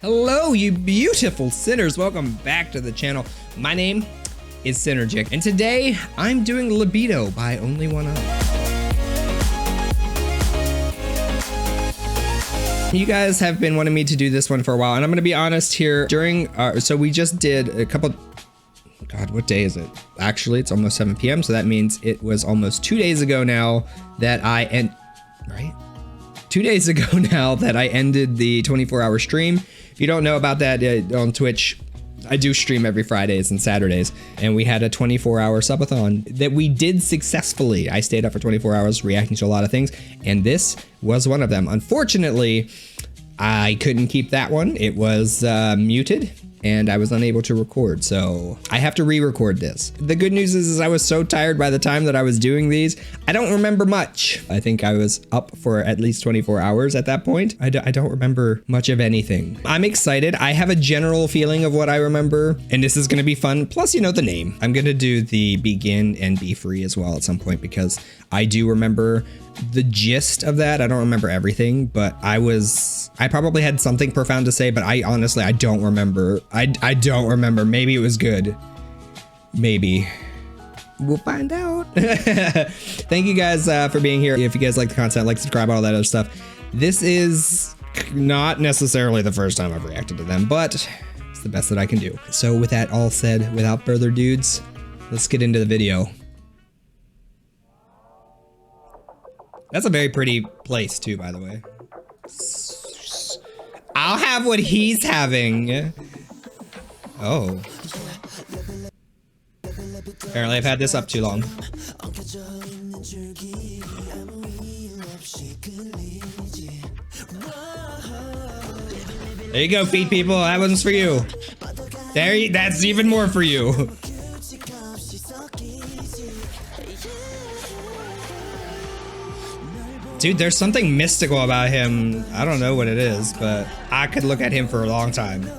Hello, you beautiful sinners. Welcome back to the channel. My name is Psynergic, and today I'm doing Libido by OnlyOneOf. You guys have been wanting me to do this one for a while, and I'm going to be honest here. So we just did a couple... God, what day is it? Actually, it's almost 7 p.m., so that means it was almost 2 days ago now that I ended the 24-hour stream. If you don't know about that, on Twitch, I do stream every Fridays and Saturdays, and we had a 24-hour subathon that we did successfully. I stayed up for 24 hours reacting to a lot of things, and this was one of them. Unfortunately, I couldn't keep that one. It was muted, and I was unable to record, so I have to re-record this. The good news is I was so tired by the time that I was doing these, I don't remember much. I think I was up for at least 24 hours at that point. I don't remember much of anything. I'm excited. I have a general feeling of what I remember, and this is gonna be fun. Plus, you know the name. I'm gonna do the begin and be free as well at some point because I do remember the gist of that. I don't remember everything, but I probably had something profound to say, but I don't remember. I don't remember. Maybe it was good. Maybe. We'll find out. Thank you guys for being here. If you guys like the content, like, subscribe, all that other stuff. This is not necessarily the first time I've reacted to them, but it's the best that I can do. So with that all said, without further dudes, let's get into the video. That's a very pretty place too, by the way. I'll have what he's having. Oh. Apparently I've had this up too long. There you go, feet people. That one's for you. That's even more for you. Dude, there's something mystical about him. I don't know what it is, but I could look at him for a long time.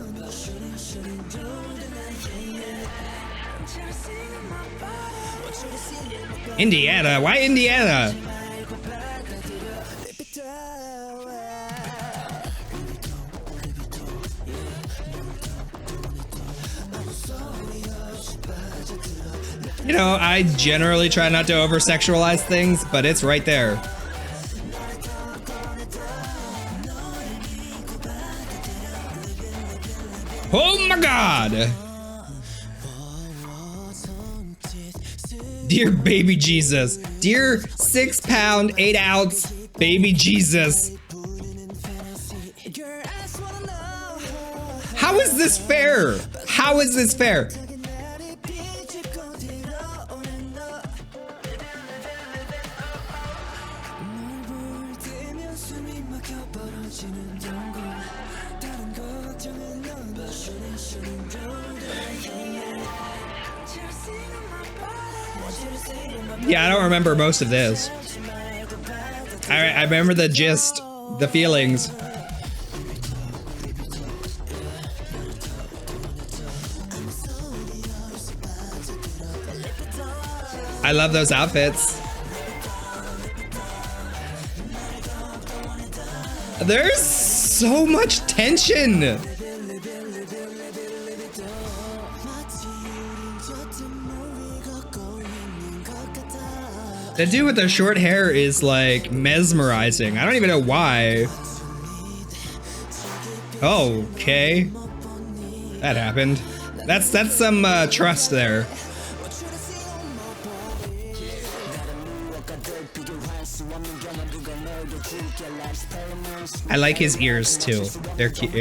Indiana? Why Indiana? You know, I generally try not to over-sexualize things, but it's right there. Oh my God! Dear baby Jesus. Dear 6 pound, 8 ounce baby Jesus. How is this fair? How is this fair? Yeah, I don't remember most of this. I remember the gist, the feelings. I love those outfits. There's so much tension. The dude with the short hair is like mesmerizing. I don't even know why. Okay. That happened. That's some trust there. I like his ears too. They're cute.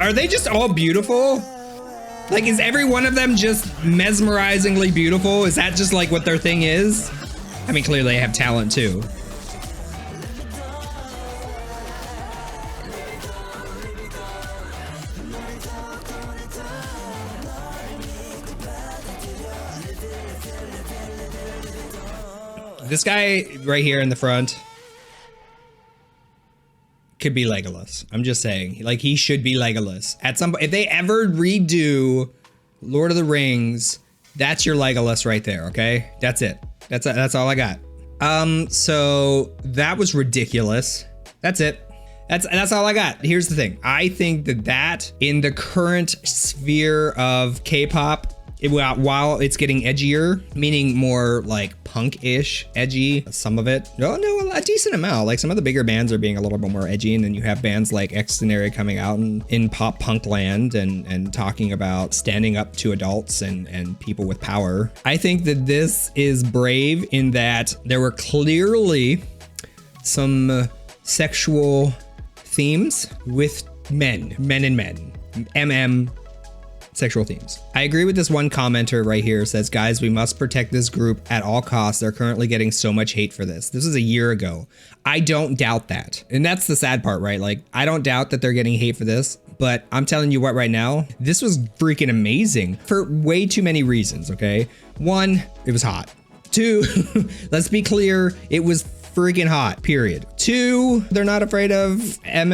Are they just all beautiful? Like, is every one of them just mesmerizingly beautiful? Is that just like what their thing is? I mean, clearly they have talent too. This guy right here in the front could be Legolas. I'm just saying, like, he should be Legolas at some point. If they ever redo Lord of the Rings, that's your Legolas right there. Okay, that's it. That's all I got. So that was ridiculous. That's it. That's all I got. Here's the thing. I think that in the current sphere of K-pop, while it's getting edgier, meaning more like punk-ish, edgy, some of it. No, a decent amount. Like some of the bigger bands are being a little bit more edgy, and then you have bands like Xtenary coming out in pop punk land and talking about standing up to adults and people with power. I think that this is brave in that there were clearly some sexual themes with men and men. Sexual themes. I agree with this one commenter right here. Says, guys, we must protect this group at all costs. They're currently getting so much hate for this. This was a year ago. I don't doubt that. And that's the sad part, right? Like, I don't doubt that they're getting hate for this, but I'm telling you what right now, this was freaking amazing for way too many reasons, okay? One, it was hot. Two, let's be clear, it was freaking hot, period. Two, they're not afraid of M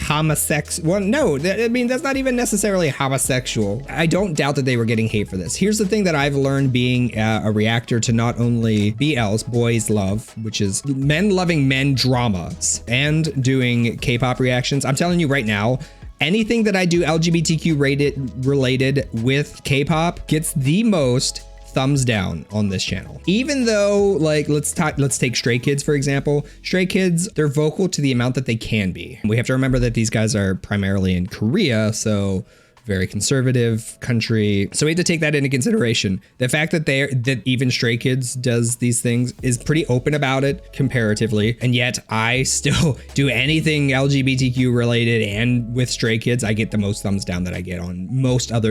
homosexual. Well, no, I mean, that's not even necessarily homosexual. I don't doubt that they were getting hate for this. Here's the thing that I've learned being a reactor to not only BLs, boys love, which is men loving men dramas, and doing K-pop reactions. I'm telling you right now, anything that I do LGBTQ related with K-pop gets the most thumbs down on this channel. Even though, like, let's take Stray Kids, for example. Stray Kids, they're vocal to the amount that they can be. We have to remember that these guys are primarily in Korea, so very conservative country. So we have to take that into consideration. The fact that even Stray Kids does these things is pretty open about it comparatively. And yet I still do anything LGBTQ related, and with Stray Kids, I get the most thumbs down that I get on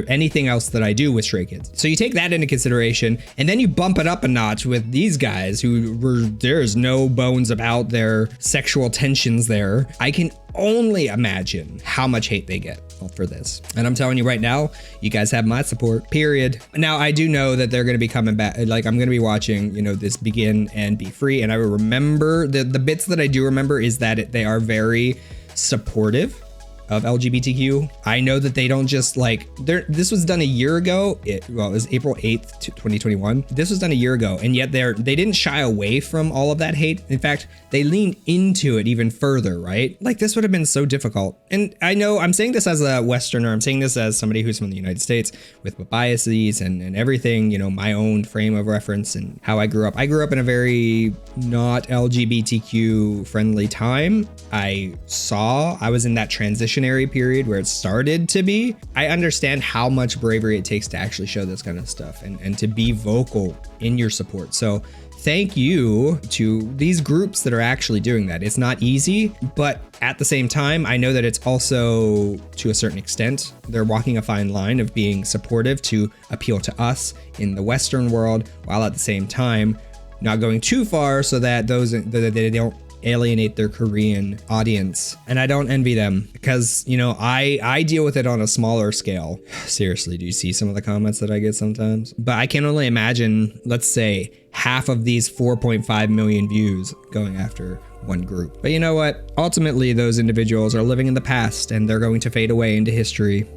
anything else that I do with Stray Kids. So you take that into consideration, and then you bump it up a notch with these guys there's no bones about their sexual tensions there. I can only imagine how much hate they get for this. And I'm telling you right now, you guys have my support, period. Now, I do know that they're going to be coming back. Like, I'm going to be watching, this Begin and Be Free. And I will remember the bits that I do remember is that they are very supportive of LGBTQ. I know that they don't just this was done a year ago. It was April 8th, 2021. This was done a year ago, and yet they didn't shy away from all of that hate. In fact, they leaned into it even further, right? Like, this would have been so difficult. And I know I'm saying this as a Westerner. I'm saying this as somebody who's from the United States with biases and everything, my own frame of reference and how I grew up. I grew up in a very not LGBTQ friendly time. I was in that transitionary period where it started to be. I understand how much bravery it takes to actually show this kind of stuff and to be vocal in your support. So thank you to these groups that are actually doing that. It's not easy, but at the same time, I know that it's also, to a certain extent, they're walking a fine line of being supportive to appeal to us in the Western world, while at the same time not going too far so that they don't alienate their Korean audience. And I don't envy them because, I deal with it on a smaller scale. Seriously, do you see some of the comments that I get sometimes? But I can only imagine, let's say, half of these 4.5 million views going after one group. But you know what? Ultimately, those individuals are living in the past, and they're going to fade away into history.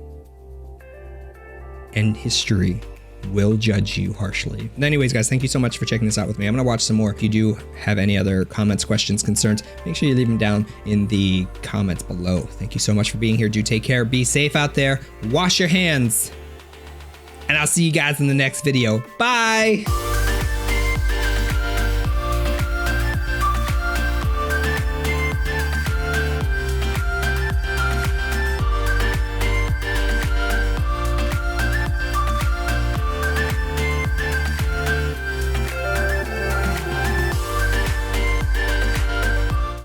And history will judge you harshly. Anyways, guys, thank you so much for checking this out with me. I'm gonna watch some more. If you do have any other comments, questions, concerns, make sure you leave them down in the comments below. Thank you so much for being here. Do take care. Be safe out there. Wash your hands. And I'll see you guys in the next video. Bye.